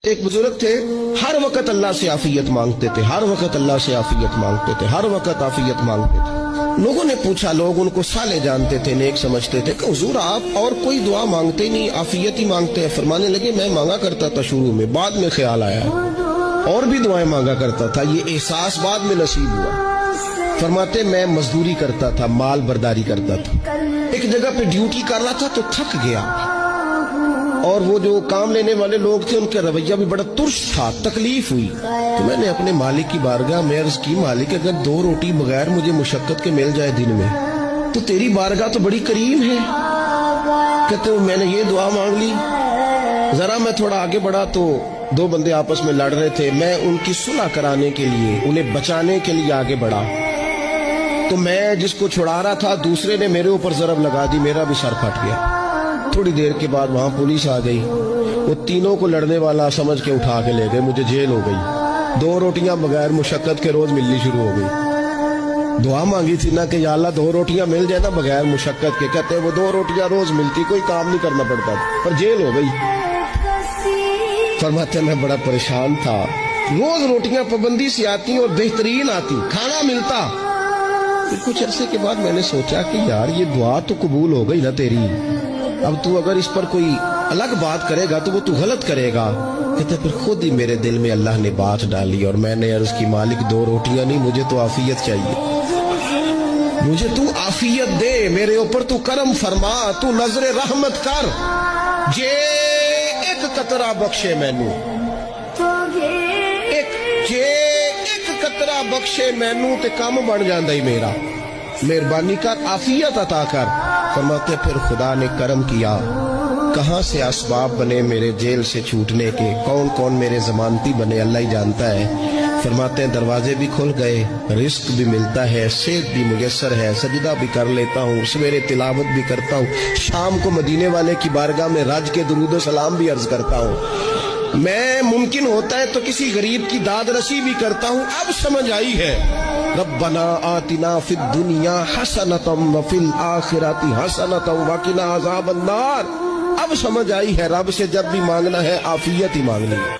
ایک بزرگ تھے، ہر وقت اللہ سے عافیت مانگتے تھے، ہر وقت اللہ سے عافیت مانگتے تھے، ہر وقت عافیت مانگتے تھے۔ لوگوں نے پوچھا، لوگ ان کو صالح جانتے تھے، نیک سمجھتے تھے، کہ حضور آپ اور کوئی دعا مانگتے نہیں، عافیت ہی مانگتے ہیں۔ فرمانے لگے میں مانگا کرتا تھا شروع میں، بعد میں خیال آیا اور بھی دعائیں مانگا کرتا تھا، یہ احساس بعد میں نصیب ہوا۔ فرماتے میں مزدوری کرتا تھا، مال برداری کرتا تھا، ایک جگہ پہ ڈیوٹی کر رہا تھا تو تھک گیا، اور وہ جو کام لینے والے لوگ تھے ان کا رویہ بھی بڑا ترش تھا، تکلیف ہوئی تو میں نے اپنے مالک کی بارگاہ میں عرض کی، مالک اگر 2 روٹی بغیر مجھے مشقت کے مل جائے دن میں تو تیری بارگاہ تو بڑی قریب ہے۔ کہتے ہیں میں نے یہ دعا مانگ لی، ذرا میں تھوڑا آگے بڑھا تو 2 بندے آپس میں لڑ رہے تھے، میں ان کی صلح کرانے کے لیے، انہیں بچانے کے لیے آگے بڑھا تو میں جس کو چھڑا رہا تھا دوسرے نے میرے اوپر ضرب لگا دی، میرا بھی سر پھٹ گیا۔ تھوڑی دیر کے بعد وہاں پولیس آ گئی، وہ تینوں کو لڑنے والا سمجھ کے اٹھا کے لے گئے، مجھے جیل ہو گئی۔ 2 روٹیاں بغیر مشقت کے روز ملنی شروع ہو گئی۔ دعا مانگی تھی نا کہ یا اللہ 2 روٹیاں مل جائے نا بغیر مشقت کے، کہتے ہیں وہ 2 روٹیاں روز ملتی، کوئی کام نہیں کرنا پڑتا، پر جیل ہو گئی۔ فرماتے میں بڑا پریشان تھا، روز روٹیاں پابندی سے آتی اور بہترین آتی، کھانا ملتا۔ پھر کچھ عرصے کے بعد میں نے سوچا کہ یار یہ دعا تو قبول ہو گئی نا تیری، اب تو اگر اس پر کوئی الگ بات کرے گا تو وہ تو غلط کرے گا۔ کہتے پھر خود ہی میرے دل میں اللہ نے بات ڈالی اور میں نے عرض کی، مالک 2 روٹیاں نہیں، مجھے تو عافیت چاہیے، مجھے تو عافیت دے، میرے اوپر تو کرم فرما، تو نظر رحمت کر، جے ایک قطرہ بخشے مینوں، جے ایک قطرہ بخشے مینوں تے کام بن جاندا ہی میرا، مہربانی کر، عافیت عطا کر۔ فرماتے پھر خدا نے کرم کیا، کہاں سے اسباب بنے میرے جیل سے چھوٹنے کے، کون کون میرے ضمانتی بنے اللہ ہی جانتا ہے۔ فرماتے ہیں دروازے بھی کھل گئے، رزق بھی ملتا ہے، صحت بھی میسر ہے، سجدہ بھی کر لیتا ہوں، سویرے تلاوت بھی کرتا ہوں، شام کو مدینے والے کی بارگاہ میں رج کے درود و سلام بھی عرض کرتا ہوں، میں ممکن ہوتا ہے تو کسی غریب کی داد رسی بھی کرتا ہوں۔ اب سمجھ آئی ہے، ربنا آتنا فی الدنیا حسنۃ وفی الآخرۃ حسنۃ وقنا عذاب النار۔ اب سمجھ آئی ہے رب سے جب بھی مانگنا ہے عافیت ہی مانگنی ہے۔